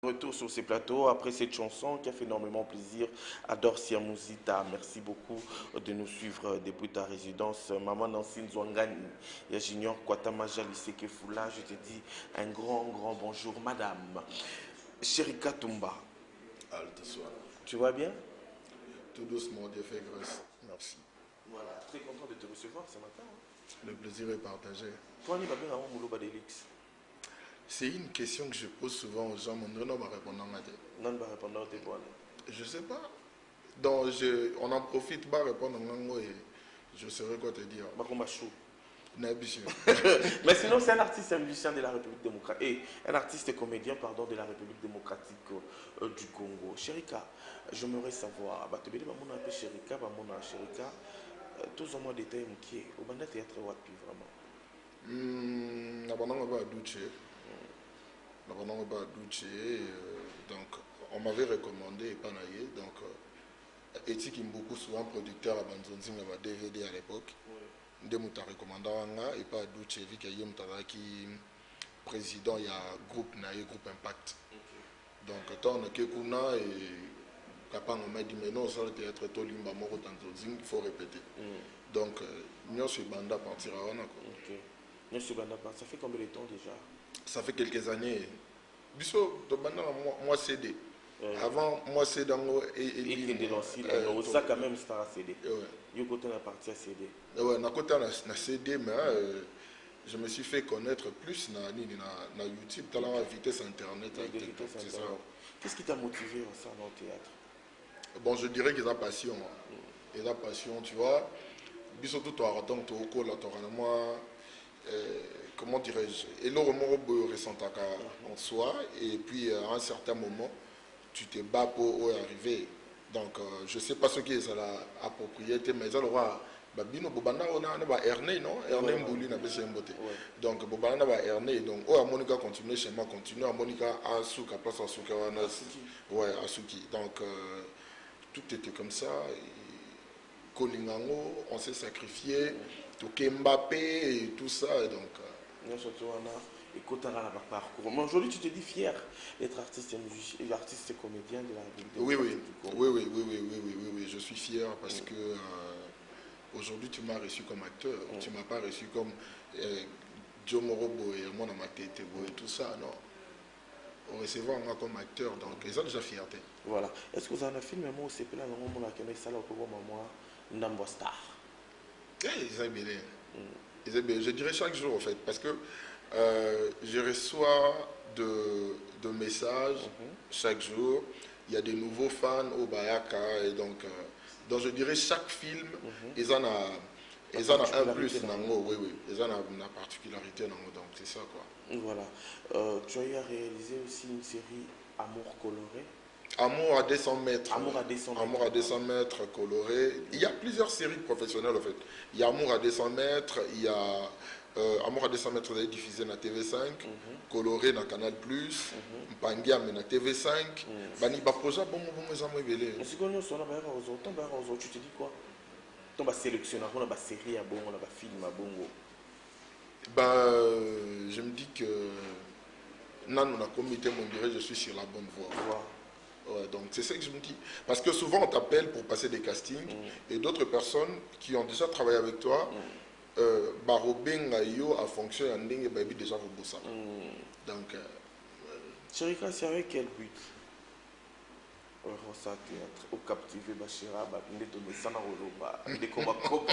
Retour sur ces plateaux après cette chanson qui a fait énormément plaisir à Dorcia Mouzita. Merci beaucoup de nous suivre depuis ta résidence. Maman Nancy Nzwangani et Junior Kwatamaja Liseke Foula, je te dis un grand bonjour, madame. Cherika Tumba. Halte soir. Tu vas bien? Tout doucement, Dieu fait grâce. Merci. Voilà, très content de te recevoir ce matin. Le plaisir est partagé. Toi, tu vas bien avant Moulouba Delix. C'est une question que je pose souvent aux gens, mais on va répondre en matin. Non, pas répondre à tes points. Je sais pas. Donc, on en profite, pas répondre en anglais et je saurais quoi te dire. Nabishu. Mais sinon, c'est un artiste et un musicien de la République démocratique. Et un artiste et comédien, pardon, de la République démocratique du Congo. Cherika, j'aimerais savoir, tu veux dire, un peu Cherika, Cherika, tous en moins détails, qui est au bande théâtre Wapi, vraiment. Donc, on m'avait recommandé Panaye. Donc, Eti Kimbuku, souvent producteur à Banzonzing, à DVD à l'époque. De m'a recommandé et pas Douche, vu qu'il y a qui président, il y a groupe Naye, groupe Impact. Donc, tant que Kuna et Kapang m'a dit, mais non, ça le théâtre est au Limba Moro Tanzonzing, il faut répéter. Donc, nous sommes Banda partir à Wana. Ça fait combien de temps déjà? Ça fait quelques années. Biso, moi CD. Avant, moi c'est dans et ça quand même c'est un CD. Il y a la partie CD. Ouais, na CD, mais je me suis fait connaître plus na YouTube, dans la vitesse internet. Qu'est-ce qui t'a motivé à ça dans le théâtre? Bon, je dirais qu'ils ont passion. Ils ont passion, tu vois. Biso tout à donc tu au moi. Comment dirais-je, et le remords ressent en soi, et puis à un certain moment, tu te bats pour arriver. Donc, je ne sais pas ce qui est la propriété, mais ça aura. Babino Bobana on a Ernest, non? Ernest Mbouli n'a pas beauté. Donc, Bobana va Ernest, donc, oh, Monica continue, chez moi continue, Monica à Souka, place à Souka, ouais, à Souki. Donc, tout était comme ça. Kolingango, on s'est sacrifié, tout Mbappé et tout ça, et donc. Mais aujourd'hui, tu te dis fier d'être artiste et artiste et comédien de la République. Oui, je suis fier parce que aujourd'hui, tu m'as reçu comme acteur. Tu ne m'as pas reçu comme Joe Morobo et mon Amatetebo et tout ça, non. On recevait moi comme acteur, donc ils ont déjà fierté. Voilà. Est-ce que vous avez un film, moi, c'est plein de monde qui a ça là pour moi, Nambo Star? Ils ont bien. Je dirais chaque jour, en fait, parce que je reçois de messages chaque jour. Il y a des nouveaux fans au Bayaka, et donc je dirais chaque film, ils en ont un plus. Oui, ils en ont une particularité, donc c'est ça, quoi. Voilà. Tu as réalisé aussi une série Amour coloré. Amour à 200 mètres. Amour à 200 mètres. Amour à 200 mètres coloré. Il y a plusieurs séries professionnelles, en fait. Il y a Amour à 200 mètres, il y a Amour à 200 mètres diffusé dans TV5, coloré dans Canal+, Mpangiam dans TV5. Bani ba projet bon ça me révélé. Mais si on a tu te dis quoi? Tu vas sélectionner on a série à bon, on a film à bongo. Je me dis que non, on a comité, on dirait je suis sur la bonne voie. Ouais, donc c'est ça que je me dis. Parce que souvent on t'appelle pour passer des castings et d'autres personnes qui ont déjà travaillé avec toi, Barobenga yo a fonctionné en dingue baby déjà vous bossez. Donc Cherika, c'est avec quel but? Ça théâtre au captivé Bachira, Neto de Sanaroloba, Dekomakop,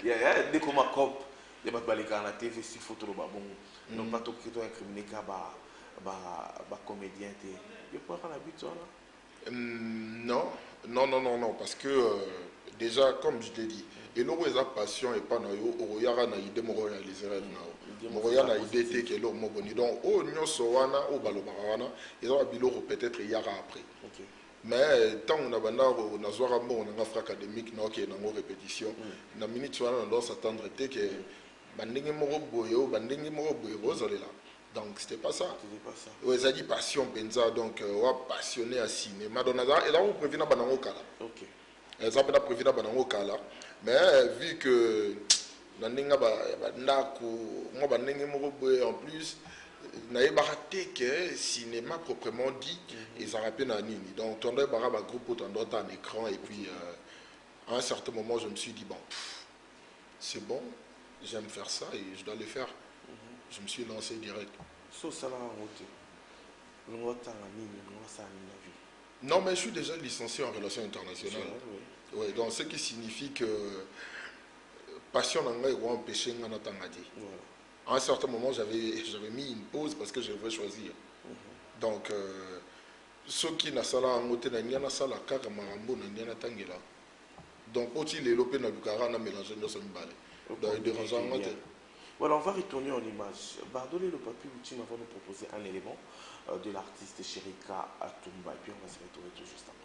il y a Dekomakop, il y a Balika la TV si photo le babon, non pas tout qui doit incriminer ba comédien. Il y a pas la but là? Non, parce que déjà, comme je t'ai dit, et nous, les passion et pas nous, on a une idée de réaliser rêve. On a une idée que l'on m'a bonné. Donc, au Nyon Sowana, au Balobarana, ils ont un peut-être il y aura après. Mais tant qu'on a un offre académique, qui est dans nos répétitions, on a minute, on doit s'attendre que Bandingi Moroboyo, Bandingi Moroboyo, vous allez là. Donc, c'était pas ça. Oui, ça dit passion, pensa, donc, passionné à cinéma. Et là, on prévient dans le cas. Ça peut prévenir dans le cas. Mais vu que, moi, en plus, nayebaka te que cinéma proprement dit ezalaka na nini. Donc tondo bara ba groupe tondo un écran et puis à un certain moment je me suis dit bon c'est bon, j'aime faire ça et je dois le faire. Je me suis lancé direct. So ça va route. Non, mais je suis déjà licencié en relations internationales. Oui. Ouais, donc ce qui signifie que passion n'a pas empêché de à un certain moment, j'avais mis une pause parce que je devais choisir. Donc, ceux qui n'ont pas en côté n'a pas ça la carte marambo n'a pas tangela. Donc, aussi les lopés n'a pas mélangé dans ce balai. Donc, dérangeant moi. Voilà, on va retourner en image. Bardolé le papier ultime avant de proposer un élément de l'artiste Chérika Atumba. Et puis on va se retrouver tout juste après.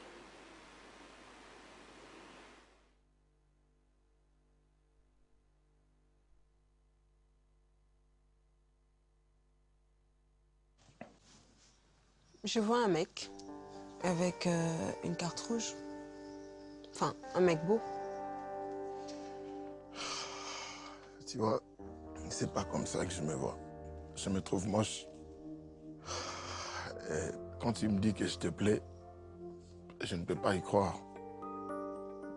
Je vois un mec avec une carte rouge. Enfin, un mec beau. Tu vois, c'est pas comme ça que je me vois. Je me trouve moche. Et quand tu me dis que je te plais, je ne peux pas y croire.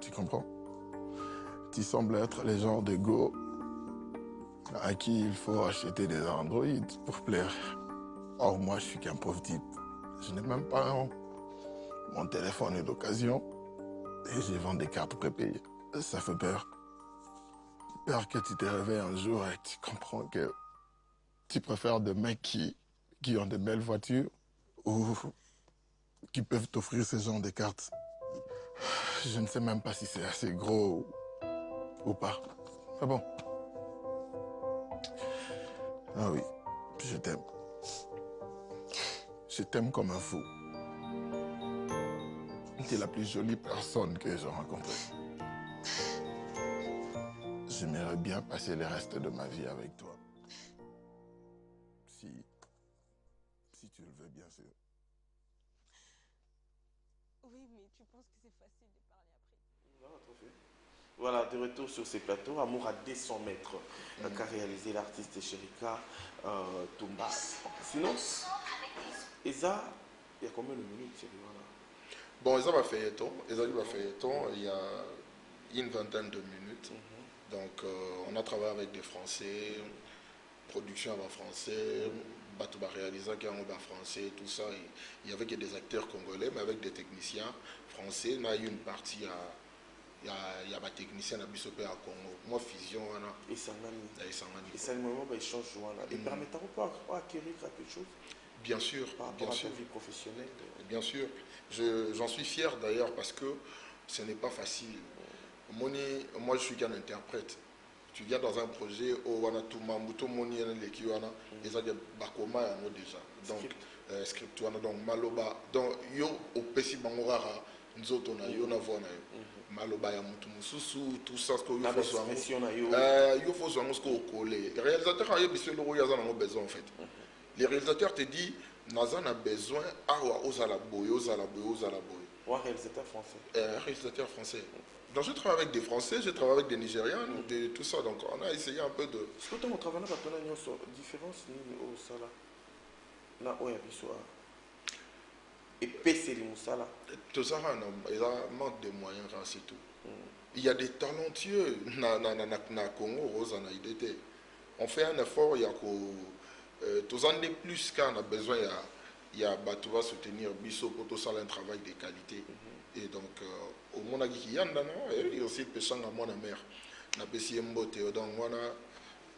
Tu comprends? Tu sembles être le genre de go à qui il faut acheter des androïdes pour plaire. Or, moi, je suis qu'un pauvre type. Je n'ai même pas mon téléphone est d'occasion et je vends des cartes prépayées. Ça fait peur. Peur que tu te réveilles un jour et tu comprends que tu préfères des mecs qui ont de belles voitures ou qui peuvent t'offrir ce genre de cartes. Je ne sais même pas si c'est assez gros ou pas. Mais bon. Ah oui, je t'aime. Je t'aime comme un fou. Tu es la plus jolie personne que j'ai rencontrée. J'aimerais bien passer le reste de ma vie avec toi. Si tu le veux, bien sûr. Oui, mais tu penses que c'est facile de parler après? Non, tout fait. Voilà, de retour sur ces plateaux, Amour à 200 mètres, qu'a réalisé l'artiste Chérika Tumba. Sinon, Eza, il y a combien de minutes, voilà. Bon, Eza va feuilleton. Il y a une vingtaine de minutes. Donc, on a travaillé avec des Français, production en français, Batouba réalisé qui en français, tout ça. Il y avait que des acteurs congolais, mais avec des techniciens français. On a eu une partie il y a des techniciens à Bissopé à Congo. Moi, fusion, et Sangani. Et c'est le moment où ils changent. Et permettez-vous pas acquérir quelque chose bien sûr, par rapport à ta vie professionnelle. Bien sûr. J'en suis fier d'ailleurs parce que ce n'est pas facile. Moi, je suis qu'un interprète. Tu viens dans un projet où on a tout mambuto moni l'équipe et ça bakoma déjà. Donc script donc maloba donc yo au pesi bangorara nzoto na yo na voix na yo. Maloba ya mutu mususu tout ça ce que yo faut so ngo coller. Le réalisateur a besoin de roya za besoin en fait. Les réalisateurs te dit Nazan a besoin awa ozala boy ozala boy ozala boy. Ou un réalisateur français. Réalisateur français. Donc je travaille avec des Français, je travaille avec des Nigérians, tout ça. Donc on a essayé un peu de... Est-ce que tu as travaillé avec une différence au Sala? Là, où il y a et PC les Moussala. Tout ça, il y a un manque de moyens, c'est tout. Il y a des talentueux na Congo, Rosana IDT. On fait un effort, il y a tous en des plus quand on a besoin, il y a tu vas soutenir Bisso pour tout ça, un travail de qualité. Et donc, au monde qui y a il y a aussi péchant à moi la mère. Na pessi mbote donc on a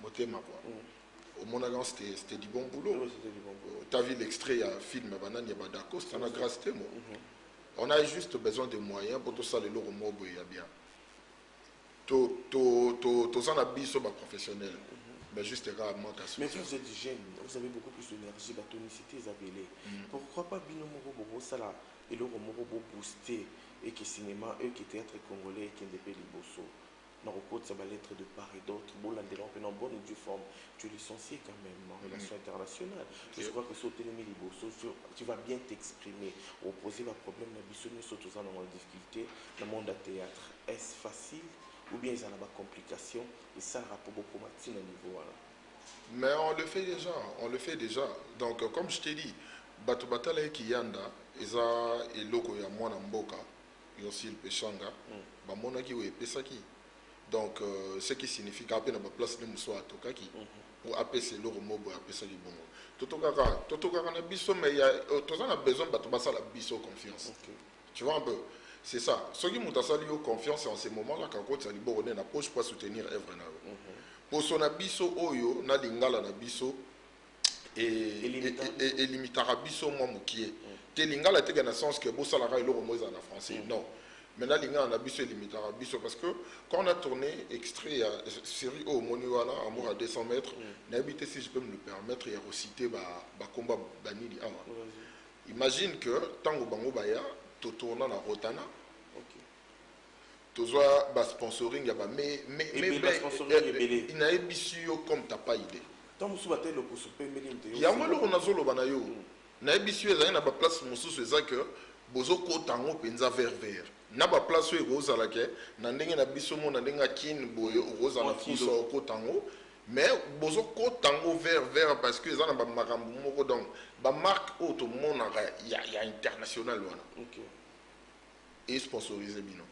boté ma voix. Au monde c'était du bon boulot. Tu as vu l'extrait, il y a un film Banane Yabadako, c'est un grâce témoin. On a juste besoin de moyens pour tout ça, les lots mobo il y a bien. Tous en habits professionnels. Mais juste rarement qu'à mais vous êtes jeune, vous avez beaucoup plus d'énergie, la tonicité est appelée. Pourquoi pas Binomoro Bobo Sala et le Romoro booster et que cinéma, eux qui théâtre congolais, qui ne dépêchent les bosso. Dans le code, ça va l'être de part et d'autre. Bon, là, en bonne ou due forme, tu es licencié quand même en relation internationale. Je crois que sur Télémé Liboso, tu vas bien t'exprimer. Opposer le problème, la mission, surtout dans la difficulté, dans le monde du théâtre. Est-ce facile ou bien ils ont des complications et ça rapport beaucoup à niveau voilà. Mais on le fait déjà, on le fait déjà. Donc, comme je t'ai dit, Bato Batala Kiyanda, Eza et Loko ya Mwana Mboka, et aussi le Peshanga, Bamona ki ou Pesaki. Donc, ce qui signifie qu'à peine à place de Moussa à Tokaki, ou à Pesé Loro Mobo à Pesaki Bongo. Totokara na biso, mais il y a besoin de Bato Basala biso confiance. Tu vois un peu? C'est ça. Ce qui m'a dit confiance en ces moments-là, quand on a dit bon, on a poche pour soutenir Evre. Pour son abisso oyo, na lingala na biso et limitara biso moi mukie. Te lingala te dans sens que bo salara ilo moza en français. Non. Mais na lingala na biso limitara biso parce que quand on a tourné extrait à série O Moniwana amour à 200 mètres, n'a habité si je peux me le permettre et reciter ba combat banili ama. Imagine que tango bango baya to tourna na Rotana. Tozoa bas sponsoring ya ba mais il n'a ébisu comme t'as pas idée. Tant que vous avez le pouce pémélin de. Il y a moi le onazolo banayo. Na ébisu ezali na ba place mosusu eza que bozo ko tango penza vert. Na ba place e rosa la ke na ndenge na biso mo na ndenge kin boyo rosa na fuso ko tango mais bozo ko tango vert parce que ezana ba makambo moko donc ba marque auto mona ya international wana. OK. Et sponsorisé bino.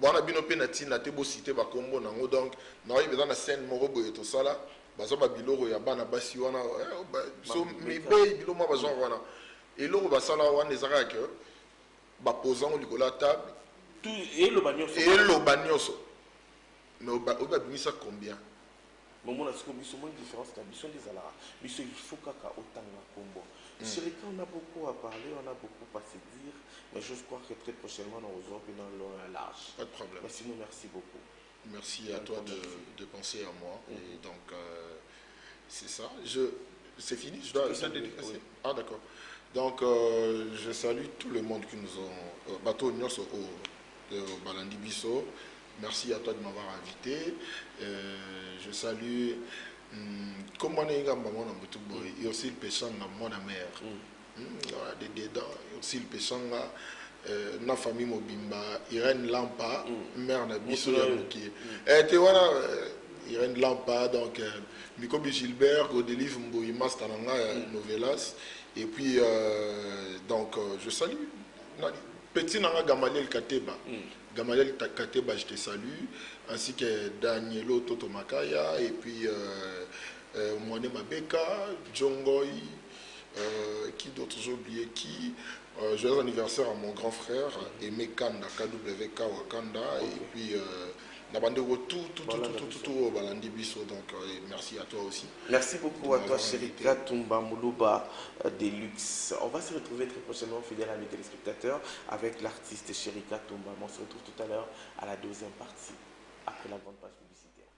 Bon, on a bien penati na te bo cité ba kombo nango donc na oyi beza na scène moko boye to sala bazo ba biloko ya bana basi wana so mi be bilo mo bazo wana et loko ba sala wana ezaka que ba posant likola table tout et le bagnoso mais oba bimisa combien Maman a ce que biso moins différence ta biso des alara biso il faut kaka otanga kombo. Chérie, on a beaucoup à parler, on a beaucoup à se dire, mais je crois que très prochainement, on rejoint dans le large. Pas de problème. Mais sinon, merci beaucoup. Merci à toi de penser à moi. Et donc, c'est ça. C'est fini, je dois dédicacer. Oui. Ah, d'accord. Donc, je salue tout le monde qui nous ont... Bateau Nyos au Balandi Bisso. Merci à toi de m'avoir invité. Je salue... Comment on est il y a aussi le péchant dans mon mère. Des dedans, il y a aussi le péchant dans la famille Mobimba, Irène Lampa, mère de Bissou Yamouki. Et tu vois, Irène Lampa, donc Mikobi Gilbert, Godelive Mbouy Mastananga, Novelas. Et puis, donc, je salue. Petit Nanga Gamaliel Kateba. Gamaliel Kateba, je te salue, ainsi que Danielo Totomakaya, et puis Moane Mabeka, Djongoy, qui d'autres j'ai oublié qui. Joyeux anniversaire à mon grand frère, Aimé Kanda, KWK Wakanda, et puis Nabandego tout au Balandi Bisso, donc merci à toi aussi. Merci beaucoup à toi, Chérika Toumba Moulouba Deluxe. On va se retrouver très prochainement, fidèles amis téléspectateurs, avec l'artiste Chérika Toumba. On se retrouve tout à l'heure à la deuxième partie, après la grande page publicitaire.